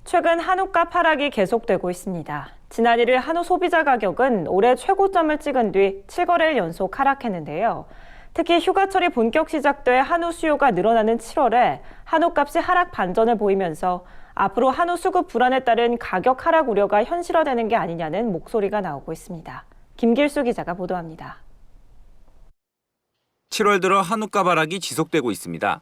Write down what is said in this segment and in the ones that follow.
최근 한우값 하락이 계속되고 있습니다. 지난 1일 한우 소비자 가격은 올해 최고점을 찍은 뒤 7거래일 연속 하락했는데요. 특히 휴가철이 본격 시작돼 한우 수요가 늘어나는 7월에 한우값이 하락 반전을 보이면서 앞으로 한우 수급 불안에 따른 가격 하락 우려가 현실화되는 게 아니냐는 목소리가 나오고 있습니다. 김길수 기자가 보도합니다. 7월 들어 한우값 하락이 지속되고 있습니다.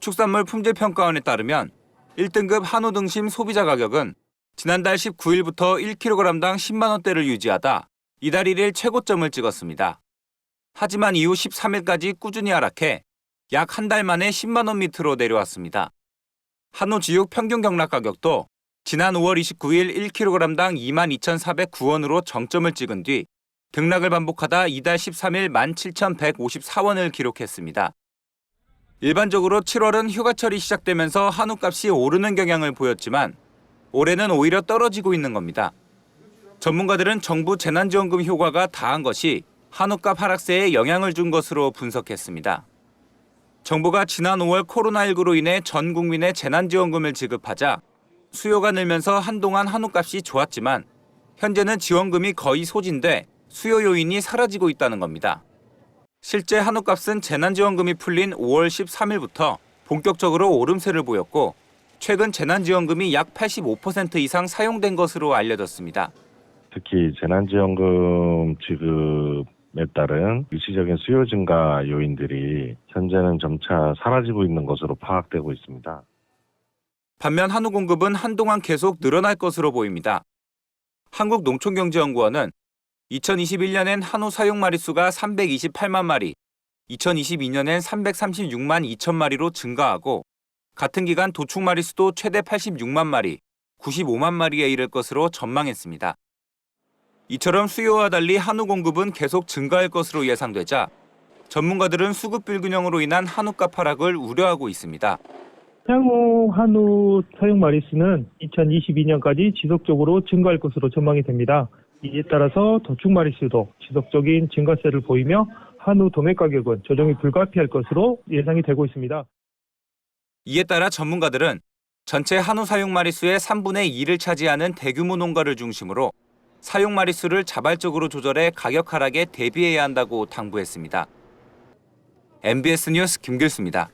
축산물 품질평가원에 따르면 1등급 한우 등심 소비자 가격은 지난달 19일부터 1kg당 10만 원대를 유지하다 이달 1일 최고점을 찍었습니다. 하지만 이후 13일까지 꾸준히 하락해 약 한 달 만에 10만 원 밑으로 내려왔습니다. 한우 지육 평균 경락 가격도 지난 5월 29일 1kg당 22,409원으로 정점을 찍은 뒤 등락을 반복하다 이달 13일 17,154원을 기록했습니다. 일반적으로 7월은 휴가철이 시작되면서 한우값이 오르는 경향을 보였지만 올해는 오히려 떨어지고 있는 겁니다. 전문가들은 정부 재난지원금 효과가 다한 것이 한우값 하락세에 영향을 준 것으로 분석했습니다. 정부가 지난 5월 코로나19로 인해 전 국민에 재난지원금을 지급하자 수요가 늘면서 한동안 한우값이 좋았지만 현재는 지원금이 거의 소진돼 수요 요인이 사라지고 있다는 겁니다. 실제 한우값은 재난지원금이 풀린 5월 13일부터 본격적으로 오름세를 보였고 최근 재난지원금이 약 85% 이상 사용된 것으로 알려졌습니다. 특히 재난지원금 지급에 따른 일시적인 수요 증가 요인들이 현재는 점차 사라지고 있는 것으로 파악되고 있습니다. 반면 한우 공급은 한동안 계속 늘어날 것으로 보입니다. 한국농촌경제연구원은 2021년엔 한우 사육 마리수가 328만 마리, 2022년엔 336만 2천 마리로 증가하고 같은 기간 도축 마리수도 최대 86만 마리, 95만 마리에 이를 것으로 전망했습니다. 이처럼 수요와 달리 한우 공급은 계속 증가할 것으로 예상되자 전문가들은 수급 불균형으로 인한 한우값 하락을 우려하고 있습니다. 향후 한우 사육 마리수는 2022년까지 지속적으로 증가할 것으로 전망이 됩니다. 이에 따라서 도축 마리수도 지속적인 증가세를 보이며 한우 도매 가격은 조정이 불가피할 것으로 예상이 되고 있습니다. 이에 따라 전문가들은 전체 한우 사육 마리수의 3분의 2를 차지하는 대규모 농가를 중심으로 사육 마리수를 자발적으로 조절해 가격 하락에 대비해야 한다고 당부했습니다. MBS 뉴스 김길수입니다.